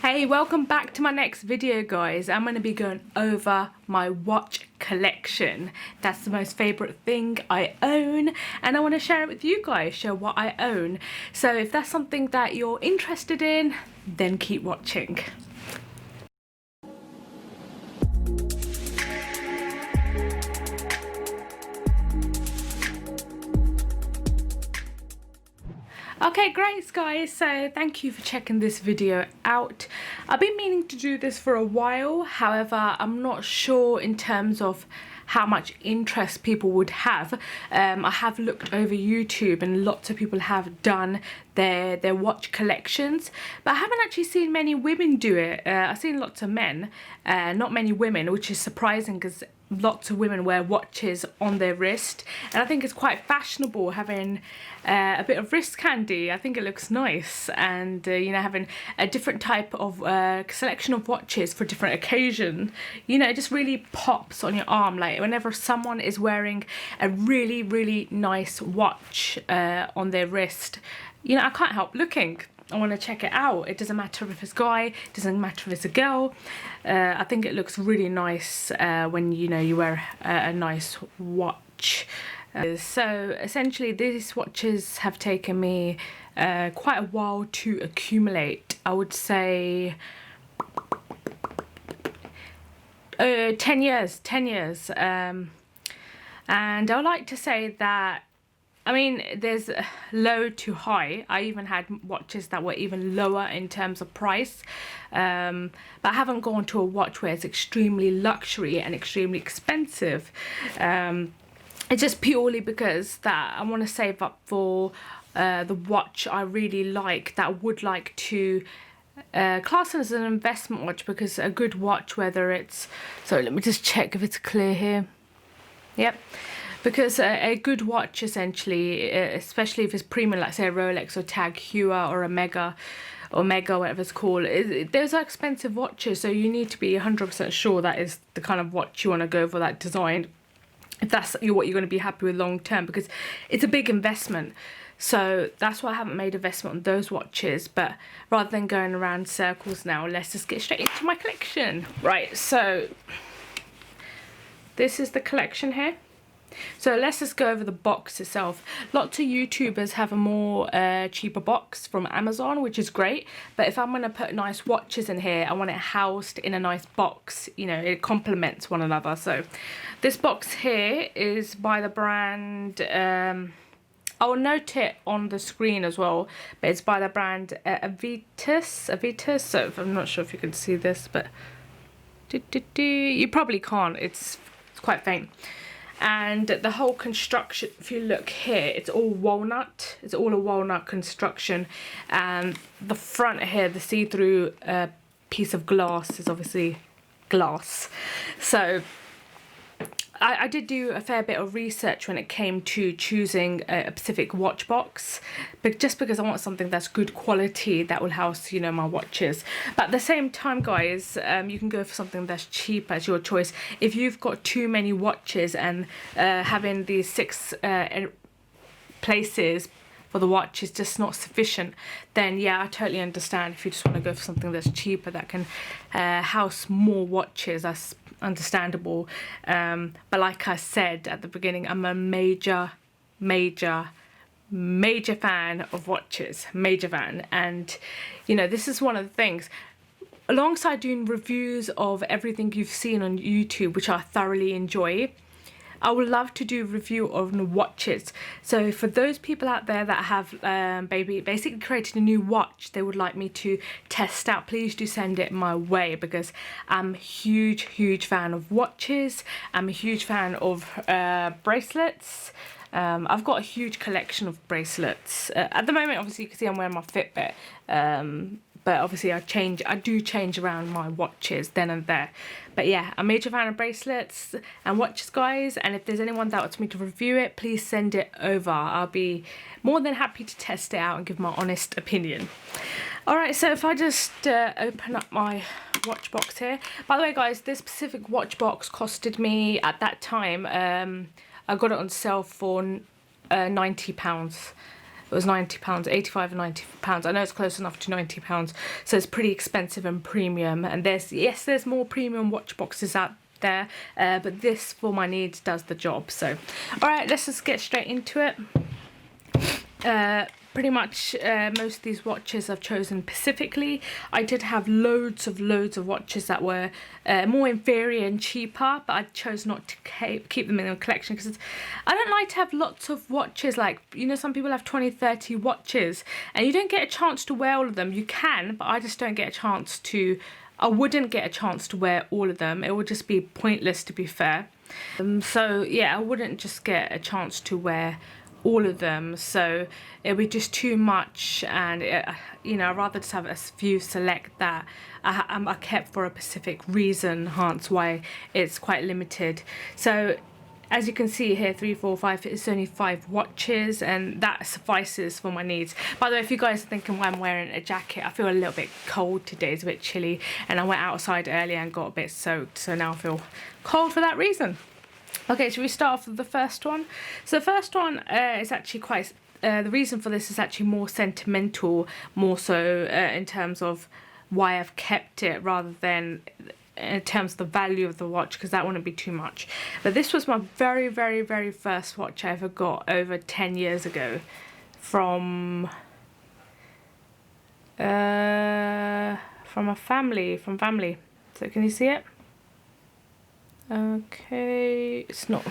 Hey, welcome back to my next video, guys. I'm going to be going over my watch collection. That's the most favorite thing I own, and I want to share it with you guys, share what I own. So if that's something that you're interested in, then keep watching. Okay, great guys, so thank you for checking this video out. I've been meaning to do this for a while, however I'm not sure in terms of how much interest people would have. I have looked over YouTube and lots of people have done their watch collections, but I haven't actually seen many women do it. I've seen lots of men, not many women, which is surprising because lots of women wear watches on their wrist, and I think it's quite fashionable having a bit of wrist candy. I think it looks nice, and you know, having a different type of selection of watches for different occasion, you know, it just really pops on your arm. Like whenever someone is wearing a really nice watch on their wrist, you know, I can't help looking. I want to check it out. It doesn't matter if it's a guy, it doesn't matter if it's a girl. I think it looks really nice when, you know, you wear a nice watch. So essentially these watches have taken me quite a while to accumulate. I would say 10 years. And I would like to say that, I mean, there's low to high. I even had watches that were even lower in terms of price. But I haven't gone to a watch where it's extremely luxury and extremely expensive. It's just purely because that I want to save up for the watch I really like, that I would like to class as an investment watch, because a good watch, whether it's... So let me just check if it's clear here. Yep. Because a good watch, essentially, especially if it's premium, like say a Rolex or Tag Heuer or a Mega, whatever it's called, those are expensive watches, so you need to be 100% sure that is the kind of watch you want to go for, that design, if that's what you're going to be happy with long term, because it's a big investment. So that's why I haven't made investment on those watches. But rather than going around circles now, let's just get straight into my collection. Right, so this is the collection here. So let's just go over the box itself. Lots of YouTubers have a more cheaper box from Amazon, which is great. But if I'm going to put nice watches in here, I want it housed in a nice box. You know, it complements one another. So this box here is by the brand... I'll note it on the screen as well, but it's by the brand Avitus. So I'm not sure if you can see this, but you probably can't. It's quite faint. And the whole construction, if you look here, it's all walnut. It's all a walnut construction. And the front here, the see-through piece of glass is obviously glass. So I did do a fair bit of research when it came to choosing a specific watch box, but just because I want something that's good quality that will house, you know, my watches. But at the same time, guys, you can go for something that's cheap as your choice. If you've got too many watches and having these 6 places for the watch is just not sufficient, then yeah, I totally understand. If you just want to go for something that's cheaper, that can house more watches, that's understandable. But like I said at the beginning, I'm a major fan of watches, major fan. And you know, this is one of the things, alongside doing reviews of everything you've seen on YouTube, which I thoroughly enjoy, I would love to do a review of watches. So for those people out there that have basically created a new watch they would like me to test out, please do send it my way, because I'm a huge fan of watches. I'm a huge fan of bracelets. I've got a huge collection of bracelets. At the moment, obviously, you can see I'm wearing my Fitbit. But obviously I do change around my watches then and there. But yeah, I'm a major fan of bracelets and watches, guys. And if there's anyone that wants me to review it, please send it over. I'll be more than happy to test it out and give my honest opinion. Alright, so if I just open up my watch box here. By the way, guys, this specific watch box costed me, at that time, I got it on sale for £90. it was £90, 85 and £90. I know it's close enough to £90, so it's pretty expensive and premium. And there's more premium watch boxes out there, but this for my needs does the job. So all right, let's just get straight into it. Pretty much most of these watches I've chosen specifically. I did have loads of watches that were more inferior and cheaper, but I chose not to keep them in a collection because I don't like to have lots of watches. Like, you know, some people have 20-30 watches and you don't get a chance to wear all of them. You can, but I just don't get a chance to. I wouldn't get a chance to wear all of them. It would just be pointless, to be fair. So yeah, I wouldn't just get a chance to wear all of them, so it'll be just too much. And you know, I'd rather just have a few select that I kept for a specific reason, hence why it's quite limited. So as you can see here, 3, 4, 5, it's only 5 watches, and that suffices for my needs. By the way, if you guys are thinking why I'm wearing a jacket, I feel a little bit cold today. It's a bit chilly, and I went outside earlier and got a bit soaked, so now I feel cold for that reason. Okay, should we start off with the first one? So the first one is actually quite, the reason for this is actually more sentimental, more so in terms of why I've kept it rather than in terms of the value of the watch, because that wouldn't be too much. But this was my very first watch I ever got over 10 years ago from a family, So can you see it? Okay, it's not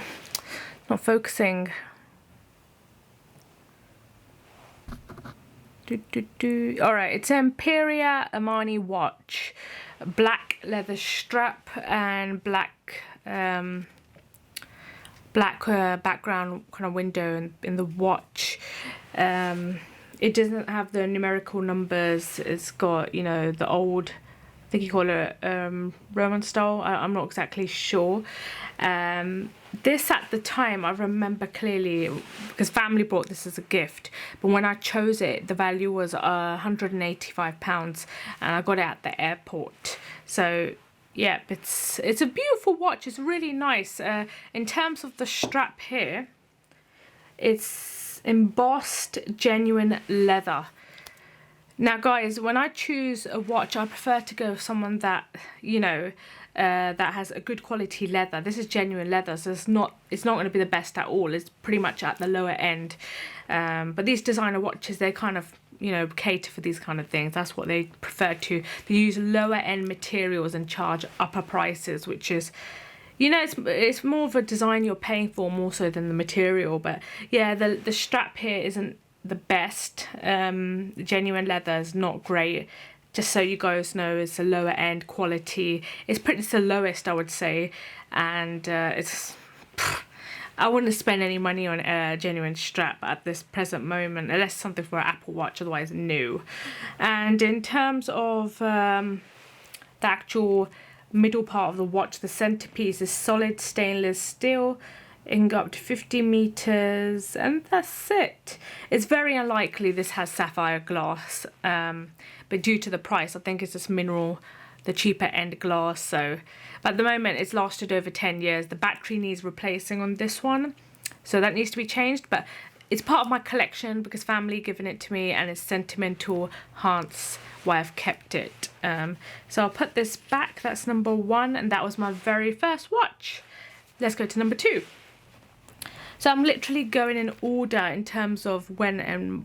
focusing. All right, it's an Imperia Armani watch, black leather strap and black background kind of window in the watch. It doesn't have the numerical numbers. It's got, you know, the old, I think you call it Roman style. I'm not exactly sure. This at the time I remember clearly because family brought this as a gift, but when I chose it, the value was £185, and I got it at the airport. So yeah, it's a beautiful watch. It's really nice. In terms of the strap here, it's embossed genuine leather. Now guys, when I choose a watch, I prefer to go with someone that, you know, that has a good quality leather. This is genuine leather, so it's not going to be the best at all. It's pretty much at the lower end. But these designer watches, they kind of, you know, cater for these kind of things. That's what they prefer to. They use lower end materials and charge upper prices, which is, you know, it's more of a design you're paying for more so than the material. But yeah, the strap here isn't the best. Genuine leather is not great. Just so you guys know, it's a lower end quality. It's the lowest, I would say, and I wouldn't spend any money on a genuine strap at this present moment, unless something for an Apple Watch, otherwise no. And in terms of the actual middle part of the watch, the centerpiece is solid stainless steel. It can go up to 50 meters, and that's it. It's very unlikely this has sapphire glass, but due to the price, I think it's just mineral, the cheaper end glass. So but at the moment it's lasted over 10 years. The battery needs replacing on this one, so that needs to be changed, but it's part of my collection because family given it to me, and it's sentimental, hence why I've kept it. So I'll put this back. That's number 1, and that was my very first watch. Let's go to number 2. So I'm literally going in order in terms of when I've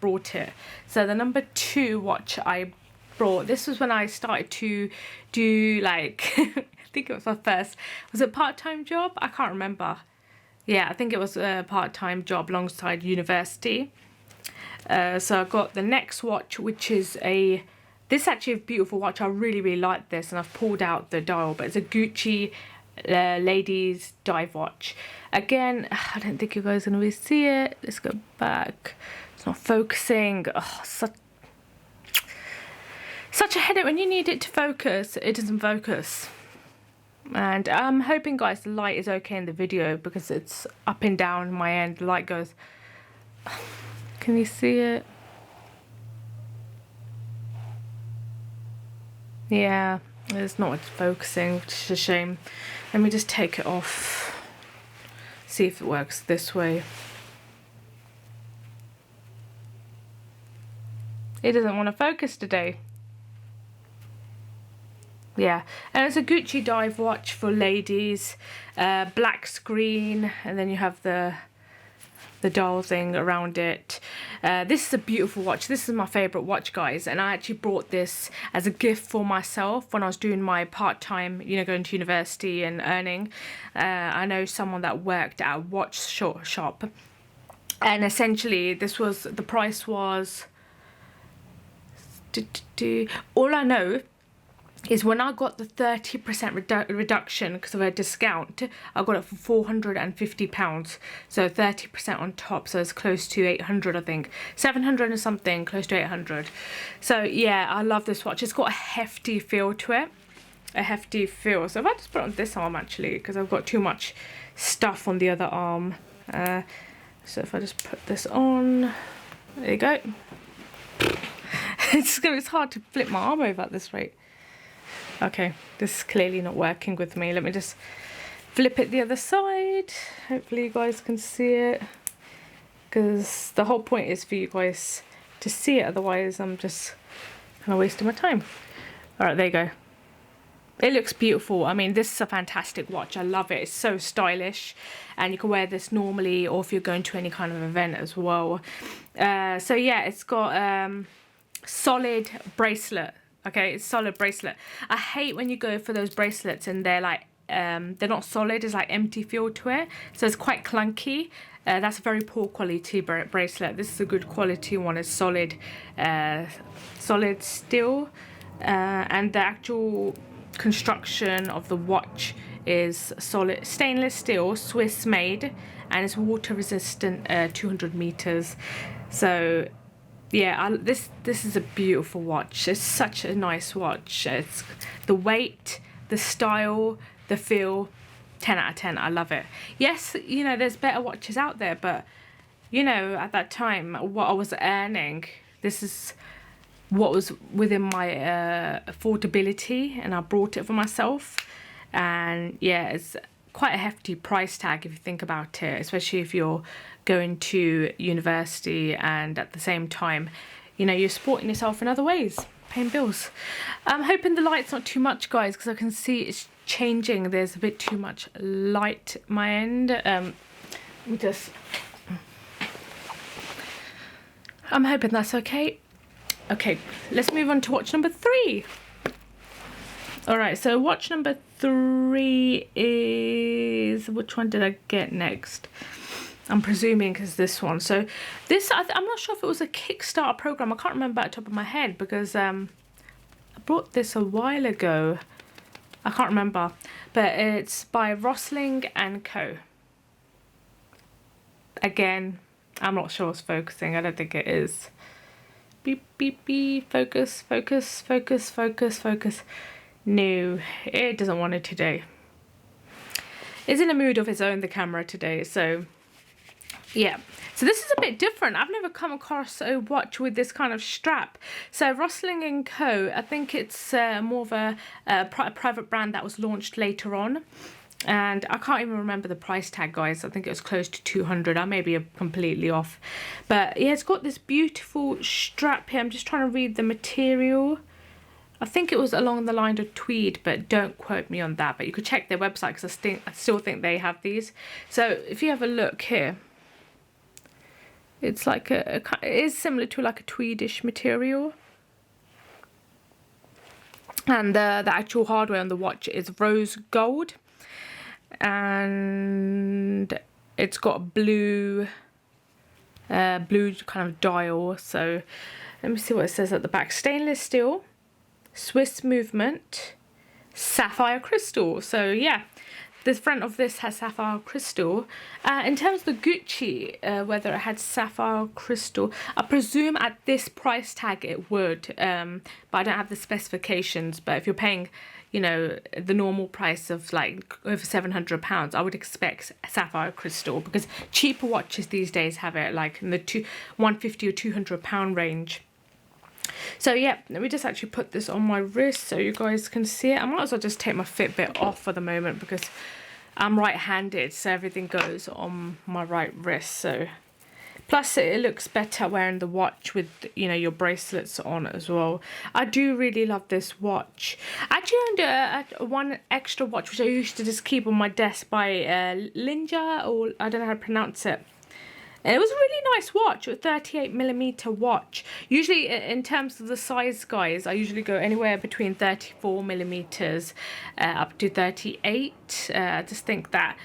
brought it. So the number 2 watch I brought, this was when I started to do, like, I think it was my first, was it part-time job? I can't remember. Yeah, I think it was a part-time job alongside university. So I got the next watch, which is this actually a beautiful watch. I really like this, and I've pulled out the dial, but it's a Gucci ladies dive watch. Again, I don't think you guys are going to really see it. Let's go back. It's not focusing. Oh, such a headache when you need it to focus. It doesn't focus. And I'm hoping, guys, the light is okay in the video because it's up and down my end. The light goes. Can you see it? Yeah, it's not focusing, which is a shame. Let me just take it off. See if it works this way. It doesn't want to focus today. Yeah, and it's a Gucci dive watch for ladies, black screen, and then you have the dial thing around it. This is a beautiful watch. This is my favorite watch, guys, and I actually bought this as a gift for myself when I was doing my part-time, you know, going to university and earning. I know someone that worked at a watch shop, and essentially this was, the price was, all I know is when I got the 30% reduction because of a discount, I got it for £450. So 30% on top, so it's close to 800, I think. 700 and something, close to 800. So yeah, I love this watch. It's got a hefty feel to it. A hefty feel. So if I just put it on this arm, actually, because I've got too much stuff on the other arm. So if I just put this on, there you go. It's hard to flip my arm over at this rate. Okay, this is clearly not working with me. Let me just flip it the other side. Hopefully you guys can see it, because the whole point is for you guys to see it, otherwise I'm just kind of wasting my time. All right, there you go. It looks beautiful. I mean, this is a fantastic watch. I love it. It's so stylish, and you can wear this normally or if you're going to any kind of event as well. So yeah, it's got solid bracelet. Okay, it's solid bracelet. I hate when you go for those bracelets and they're like, they're not solid. It's like empty feel to it, so it's quite clunky. That's a very poor quality bracelet. This is a good quality one. It's solid, solid steel, and the actual construction of the watch is solid stainless steel, Swiss made, and it's water resistant, 200 meters. So yeah, this is a beautiful watch. It's such a nice watch. It's the weight, the style, the feel, 10 out of 10. I love it. Yes, you know, there's better watches out there, but you know, at that time, what I was earning, this is what was within my affordability, and I brought it for myself. And yeah, it's quite a hefty price tag if you think about it, especially if you're going to university and at the same time, you know, you're supporting yourself in other ways, paying bills. I'm hoping the light's not too much, guys, because I can see it's changing. There's a bit too much light at my end. I'm hoping that's okay. Okay, let's move on to watch number 3. All right, so watch number 3 is, which one did I get next? I'm presuming is this one. So this, I'm not sure if it was a Kickstarter program. I can't remember at the top of my head, because I bought this a while ago. I can't remember, but it's by Rosling and Co. Again, I'm not sure it's focusing. I don't think it is. Beep, beep, beep. Focus, focus, focus, focus, focus. No, it doesn't want it today. It's in a mood of its own, the camera today. So yeah, so this is a bit different. I've never come across a watch with this kind of strap. So Rosling & Co, I think it's more of a private brand that was launched later on. And I can't even remember the price tag, guys. I think it was close to 200. I may be completely off. But yeah, it's got this beautiful strap here. I'm just trying to read the material. I think it was along the line of tweed, but don't quote me on that. But you could check their website, because I still think they have these. So if you have a look here, it's like it is similar to like a tweedish material. And the actual hardware on the watch is rose gold. And it's got a blue kind of dial. So let me see what it says at the back. Stainless steel, Swiss movement, sapphire crystal. So yeah, the front of this has sapphire crystal. In terms of the Gucci, whether it had sapphire crystal, I presume at this price tag it would, but I don't have the specifications. But if you're paying, you know, the normal price of like over £700, I would expect sapphire crystal, because cheaper watches these days have it like in the £150 or £200 range. So yeah, let me just actually put this on my wrist so you guys can see it. I might as well just take my Fitbit off for the moment, because I'm right-handed, so everything goes on my right wrist. So Plus it looks better wearing the watch with, you know, your bracelets on as well. I do really love this watch. I actually owned one extra watch which I used to just keep on my desk by Linja, or I don't know how to pronounce it. And it was a really nice watch, a 38mm watch. Usually in terms of the size, guys, I usually go anywhere between 34mm up to 38. I just think that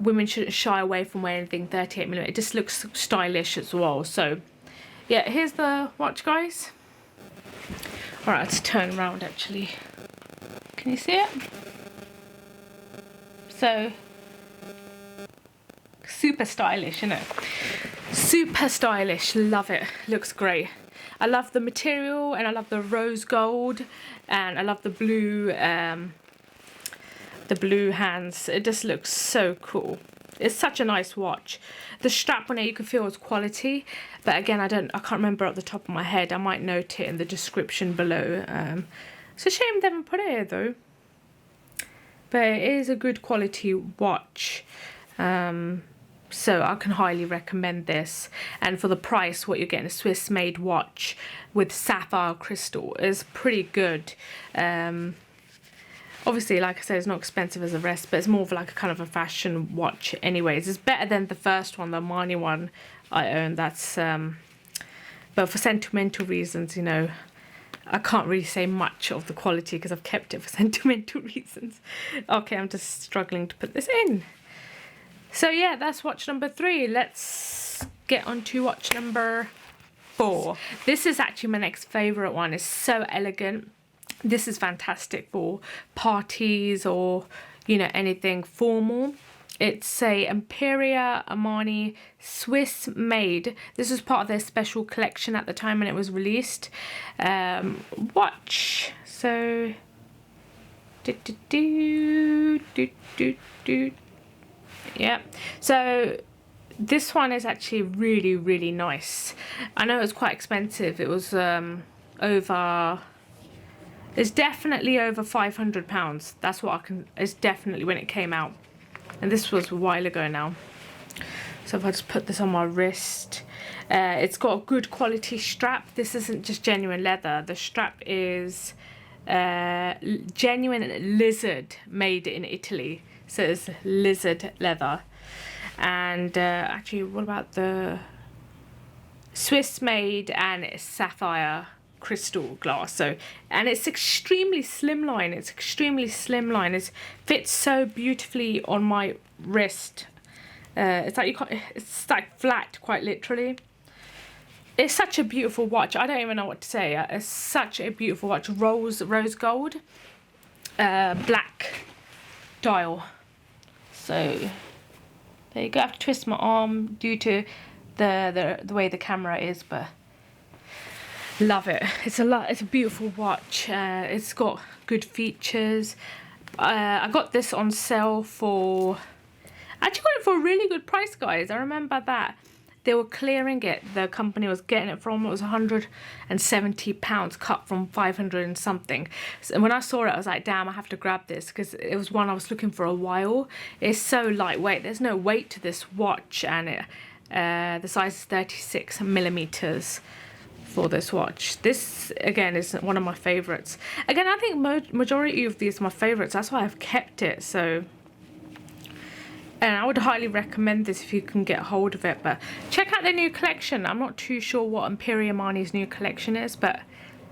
women shouldn't shy away from wearing anything 38mm. It just looks stylish as well. So yeah, here's the watch, guys. All right, let's turn around actually. Can you see it? So super stylish, you know. Super stylish. Love it. Looks great. I love the material, and I love the rose gold, and I love the blue hands. It just looks so cool. It's such a nice watch. The strap on it, you can feel it's quality, but again, I can't remember off the top of my head. I might note it in the description below. It's a shame they haven't put it here though, but it is a good quality watch. So I can highly recommend this, and for the price, what you're getting, a Swiss made watch with sapphire crystal, is pretty good. Obviously, like I said, it's not expensive as the rest, but it's more of like a kind of a fashion watch anyways. It's better than the first one, the Armani one I own. That's but for sentimental reasons, you know, I can't really say much of the quality because I've kept it for sentimental reasons. Okay, I'm just struggling to put this in. So yeah, that's watch number 3. Let's get on to watch number 4. This is actually my next favourite one. It's so elegant. This is fantastic for parties or, you know, anything formal. It's a Imperial Armani Swiss made. This was part of their special collection at the time when it was released. Watch. So yeah. So this one is actually really, really nice. I know it was quite expensive. It was it's definitely over £500. That's what I can, it's definitely when it came out. And this was a while ago now. So if I just put this on my wrist, it's got a good quality strap. This isn't just genuine leather. The strap is genuine lizard made in Italy. So it's lizard leather. And actually, what about the Swiss made and sapphire crystal glass? So, and it's extremely slimline. It's extremely slimline. It fits so beautifully on my wrist. It's like you can't, it's like flat, quite literally. It's such a beautiful watch. I don't even know what to say. It's such a beautiful watch. Rose gold, black dial. So there you go. I have to twist my arm due to the way the camera is, but love it. It's a beautiful watch. It's got good features. I got this on sale for, actually got it for a really good price, guys. I remember that they were clearing it. The company was getting it from, it was £170 cut from 500 and something. So when I saw it, I was like, damn, I have to grab this, because it was one I was looking for a while. It's so lightweight. There's no weight to this watch, and the size is 36mm for this watch. This again is one of my favorites. Again, I think majority of these are my favorites. That's why I've kept it. So, and I would highly recommend this if you can get hold of it. But check out their new collection. I'm not too sure what Imperial Armani's new collection is, but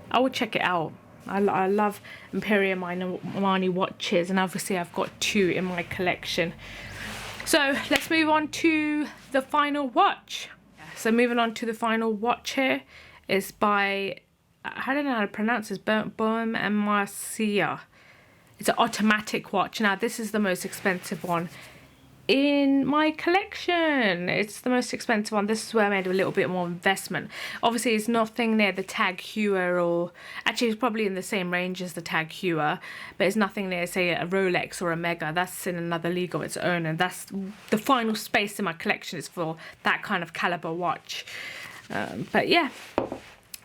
I would check it out. I love Imperial Armani watches, and obviously I've got 2 in my collection. So let's move on to the final watch. So moving on to the final watch here is by, I don't know how to pronounce this, Bohm and Marcia. It's an automatic watch. Now this is the most expensive one in my collection. It's the most expensive one. This is where I made a little bit more investment. Obviously it's nothing near the Tag Heuer, or actually it's probably in the same range as the Tag Heuer, but it's nothing near, say, a Rolex or a Mega. That's in another league of its own, and that's the final space in my collection is for that kind of caliber watch. But yeah,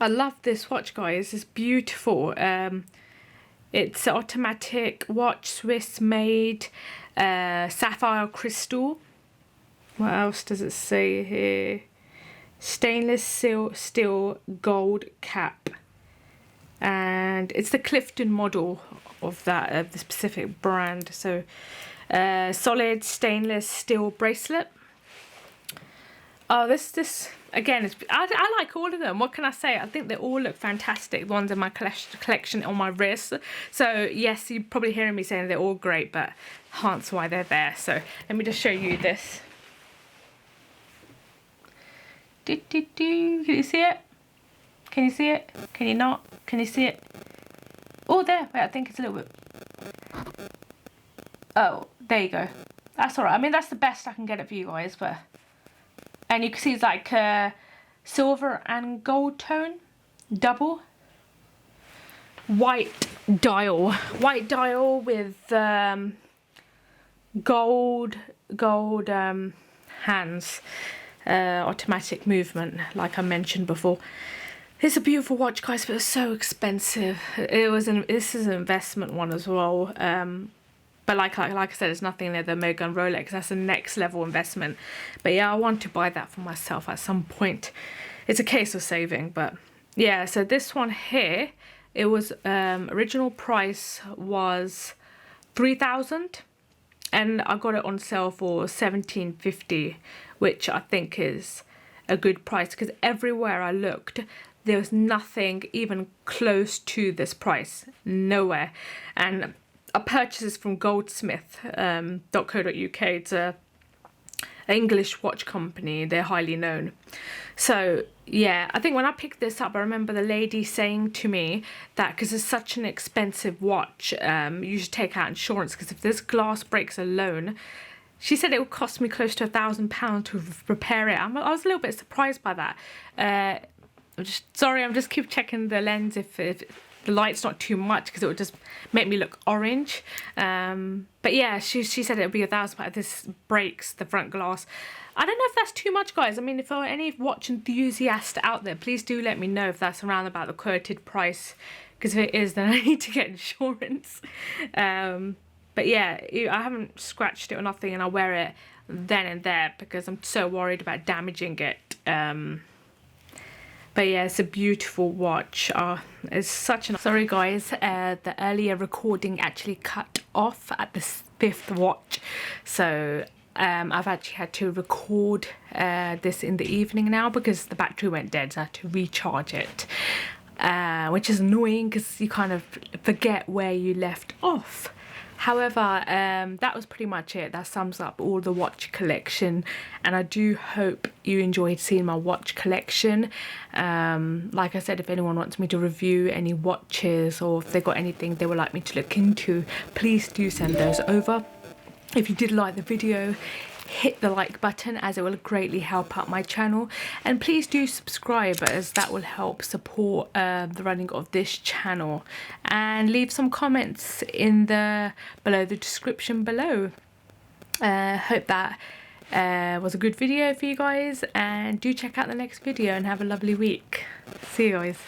I love this watch, guys. It's beautiful. It's an automatic watch, Swiss made, sapphire crystal. What else does it say here? stainless steel gold cap, and it's the Clifton model of that the specific brand. So solid stainless steel bracelet. Oh, this again, I like all of them. What can I say? I think they all look fantastic. The ones in my collection on my wrist. So yes, you're probably hearing me saying they're all great, but hence why they're there. So let me just show you this. Can you see it? Can you see it? Can you not? Can you see it? Oh, there. Wait, I think it's a little bit. Oh, there you go. That's all right. I mean, that's the best I can get it for you guys, but. And you can see it's like silver and gold tone, double. White dial with gold hands, automatic movement, like I mentioned before. It's a beautiful watch, guys, but it's so expensive. This is an investment one as well. But like I said, there's nothing there, the Omega and Rolex. That's a next level investment. But yeah, I want to buy that for myself at some point. It's a case of saving, but yeah. So this one here, it was original price was 3,000, and I got it on sale for 1,750, which I think is a good price because everywhere I looked, there was nothing even close to this price, nowhere. And I purchased this from goldsmith.co.uk. It's an English watch company. They're highly known. So yeah, I think when I picked this up, I remember the lady saying to me that because it's such an expensive watch, you should take out insurance, because if this glass breaks alone, she said it would cost me close to £1,000 to repair it. I was a little bit surprised by that. I'm just keep checking the lens if the light's not too much, because it would just make me look orange. But yeah, she said it would be £1,000, but this breaks the front glass. I don't know if that's too much, guys. I mean, if there are any watch enthusiasts out there, please do let me know if that's around about the quoted price, because if it is, then I need to get insurance. But yeah, I haven't scratched it or nothing, and I wear it then and there because I'm so worried about damaging it. But yeah, it's a beautiful watch. It's such an... Sorry guys, the earlier recording actually cut off at the 5th watch. So I've actually had to record this in the evening now because the battery went dead, so I had to recharge it. Which is annoying because you kind of forget where you left off. However, that was pretty much it. That sums up all the watch collection, and I do hope you enjoyed seeing my watch collection. Like I said, if anyone wants me to review any watches, or if they've got anything they would like me to look into, please do send those over. If you did like the video, hit the like button, as it will greatly help out my channel, and please do subscribe, as that will help support the running of this channel, and leave some comments in below the description below. Hope that was a good video for you guys, and do check out the next video and have a lovely week. See you guys.